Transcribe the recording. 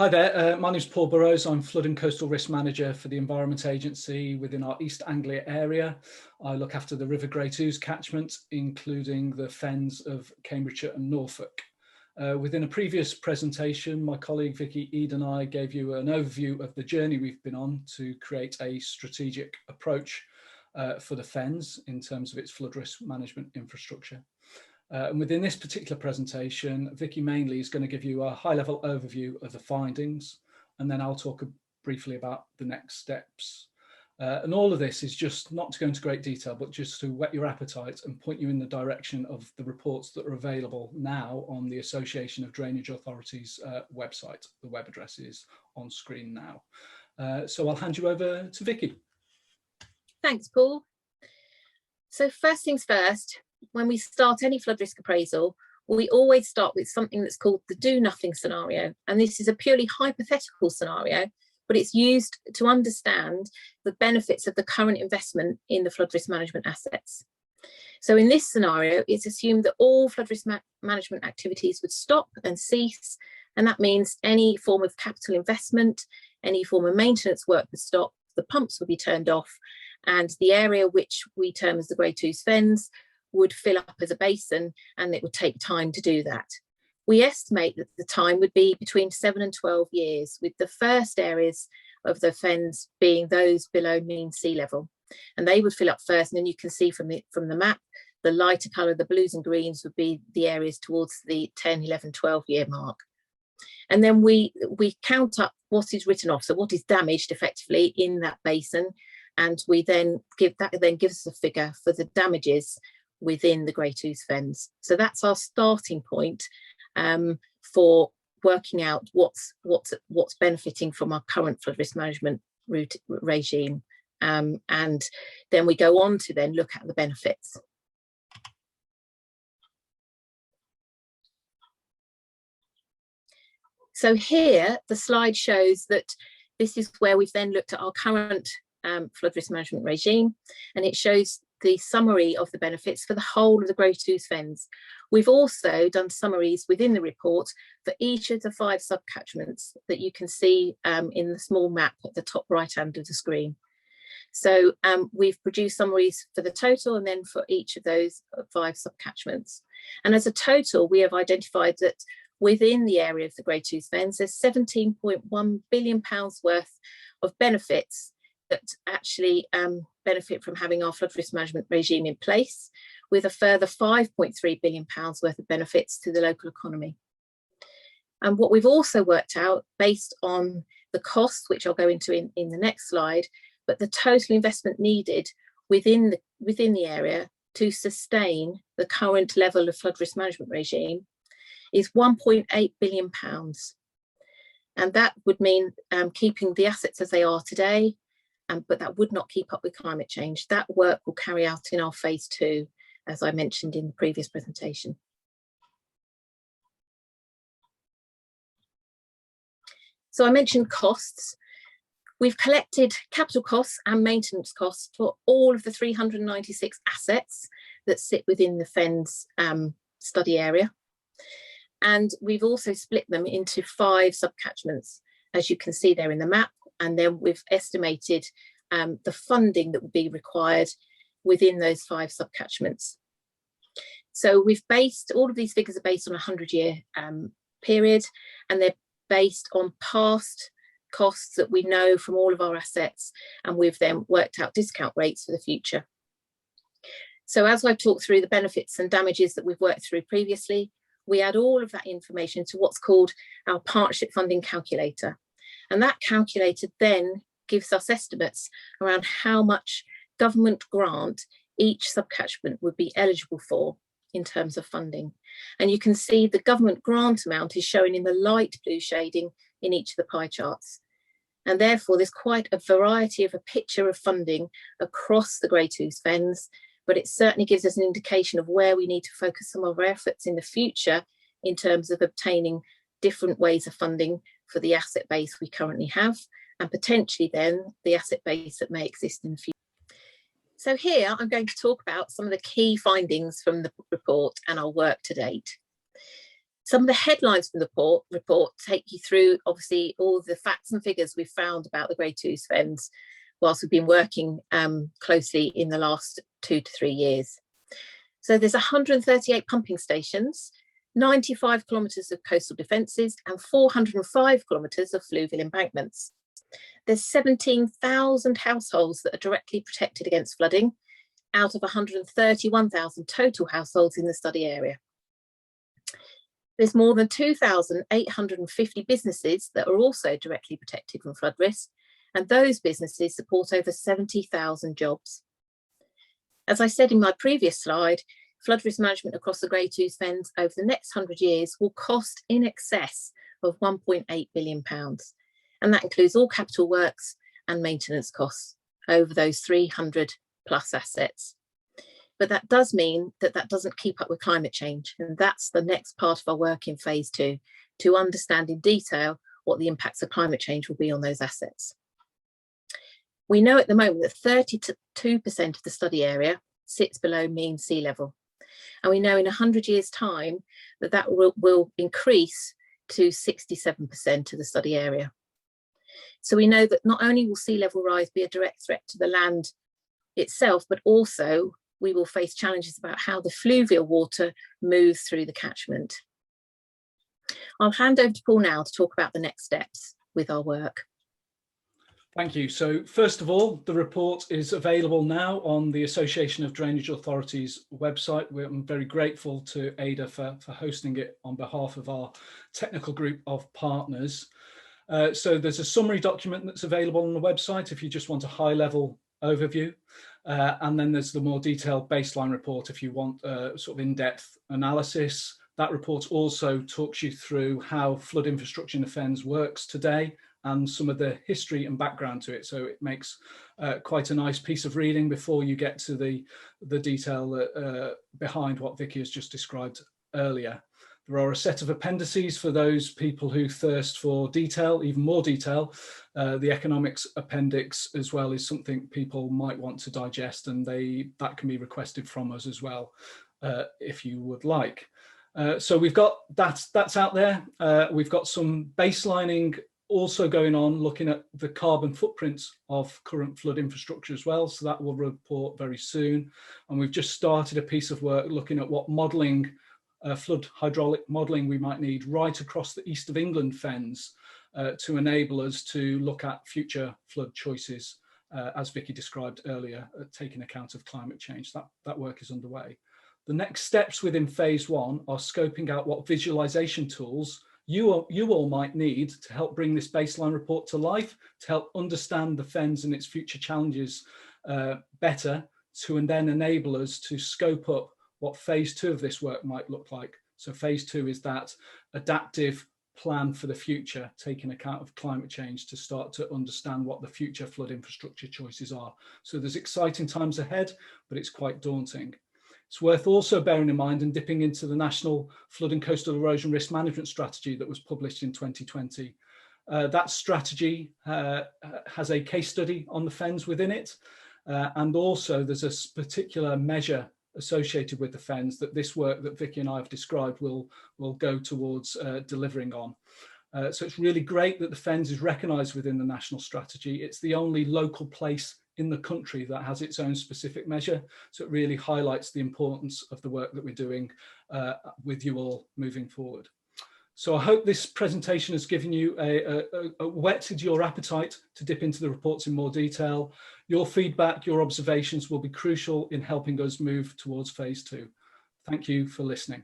Hi there, my name is Paul Burrows. I'm Flood and Coastal Risk Manager for the Environment Agency within our East Anglia area. I look after the River Great Ouse catchment, including the fens of Cambridgeshire and Norfolk. Within a previous presentation, my colleague Vicky Eade and I gave you an overview of the journey we've been on to create a strategic approach for the fens in terms of its flood risk management infrastructure. And within this particular presentation, Vicky mainly is going to give you a high-level overview of the findings, and then I'll talk briefly about the next steps. And all of this is just not to go into great detail, but just to whet your appetite and point you in the direction of the reports that are available now on the Association of Drainage Authorities website. The web address is on screen now. So I'll hand you over to Vicky. Thanks, Paul. So first things first, when we start any flood risk appraisal, we always start with something that's called the do nothing scenario. And this is a purely hypothetical scenario, but it's used to understand the benefits of the current investment in the flood risk management assets. So in this scenario, it's assumed that all flood risk management activities would stop and cease. And that means any form of capital investment, any form of maintenance work would stop, the pumps would be turned off, and the area which we term as the Great Ouse Fens would fill up as a basin, and it would take time to do that. We estimate that the time would be between 7 and 12 years, with the first areas of the fens being those below mean sea level. And they would fill up first, and then you can see from the map, the lighter colour, the blues and greens, would be the areas towards the 10, 11, 12-year mark. And then we count up what is written off, so what is damaged effectively in that basin, and we then gives us a figure for the damages within the Great Ouse Fens. So that's our starting point for working out what's benefiting from our current flood risk management regime. And then we go on to then look at the benefits. So here, the slide shows that this is where we've then looked at our current flood risk management regime, and it shows the summary of the benefits for the whole of the Great Ouse Fens. We've also done summaries within the report for each of the 5 subcatchments that you can see in the small map at the top right hand of the screen. So we've produced summaries for the total and then for each of those 5 subcatchments. And as a total, we have identified that within the area of the Great Ouse Fens, there's £17.1 billion worth of benefits that actually benefit from having our flood risk management regime in place, with a further £5.3 billion worth of benefits to the local economy. And what we've also worked out, based on the costs, which I'll go into in the next slide, but the total investment needed within the area to sustain the current level of flood risk management regime is £1.8 billion. And that would mean keeping the assets as they are today, but that would not keep up with climate change. That work will carry out in our phase 2, as I mentioned in the previous presentation. So I mentioned costs. We've collected capital costs and maintenance costs for all of the 396 assets that sit within the Fens study area. And we've also split them into 5 subcatchments, as you can see there in the map. And then we've estimated the funding that would be required within those 5 subcatchments. So we've based, all of these figures are based on a 100-year period, and they're based on past costs that we know from all of our assets, and we've then worked out discount rates for the future. So as I've talked through the benefits and damages that we've worked through previously, we add all of that information to what's called our partnership funding calculator. And that calculator then gives us estimates around how much government grant each subcatchment would be eligible for in terms of funding. And you can see the government grant amount is shown in the light blue shading in each of the pie charts. And therefore, there's quite a variety of a picture of funding across the Great Ouse Fens, but it certainly gives us an indication of where we need to focus some of our efforts in the future in terms of obtaining different ways of funding for the asset base we currently have, and potentially then the asset base that may exist in the future. So here I'm going to talk about some of the key findings from the report and our work to date. Some of the headlines from the report take you through, obviously, all the facts and figures we've found about the Great Ouse Fens whilst we've been working closely in the last 2 to 3 years. So there's 138 pumping stations, 95 kilometres of coastal defences and 405 kilometres of fluvial embankments. There's 17,000 households that are directly protected against flooding out of 131,000 total households in the study area. There's more than 2,850 businesses that are also directly protected from flood risk, and those businesses support over 70,000 jobs. As I said in my previous slide, flood risk management across the Great Ouse Fens over the next 100 years will cost in excess of £1.8 billion. And that includes all capital works and maintenance costs over those 300 plus assets. But that does mean that that doesn't keep up with climate change. And that's the next part of our work in phase 2, to understand in detail what the impacts of climate change will be on those assets. We know at the moment that 32% of the study area sits below mean sea level. And we know in 100 years' time that that will increase to 67% of the study area. So we know that not only will sea level rise be a direct threat to the land itself, but also we will face challenges about how the fluvial water moves through the catchment. I'll hand over to Paul now to talk about the next steps with our work. Thank you. So first of all, the report is available now on the Association of Drainage Authorities website. I'm very grateful to Ada for hosting it on behalf of our technical group of partners. So there's a summary document that's available on the website if you just want a high-level overview. And then there's the more detailed baseline report if you want sort of in-depth analysis. That report also talks you through how flood infrastructure in the Fens works today and some of the history and background to it. So it makes quite a nice piece of reading before you get to the detail behind what Vicky has just described earlier. There are a set of appendices for those people who thirst for detail, even more detail. The economics appendix as well is something people might want to digest, and that can be requested from us as well if you would like. So we've got that's out there. We've got some baselining also going on, looking at the carbon footprints of current flood infrastructure as well. So that will report very soon. And we've just started a piece of work looking at what modelling, flood hydraulic modelling we might need right across the east of England Fens to enable us to look at future flood choices, as Vicky described earlier, taking account of climate change. That work is underway. The next steps within phase 1 are scoping out what visualisation tools you all might need to help bring this baseline report to life, to help understand the Fens and its future challenges better, to then enable us to scope up what phase 2 of this work might look like. So phase 2 is that adaptive plan for the future, taking account of climate change to start to understand what the future flood infrastructure choices are. So there's exciting times ahead, but it's quite daunting. It's worth also bearing in mind and dipping into the National Flood and Coastal Erosion Risk Management Strategy that was published in 2020. That strategy has a case study on the Fens within it. And also there's a particular measure associated with the Fens that this work that Vicky and I have described will go towards delivering on. So it's really great that the Fens is recognised within the national strategy. It's the only local place in the country that has its own specific measure. So it really highlights the importance of the work that we're doing with you all moving forward. So I hope this presentation has given you whetted your appetite to dip into the reports in more detail. Your feedback, your observations will be crucial in helping us move towards phase 2. Thank you for listening.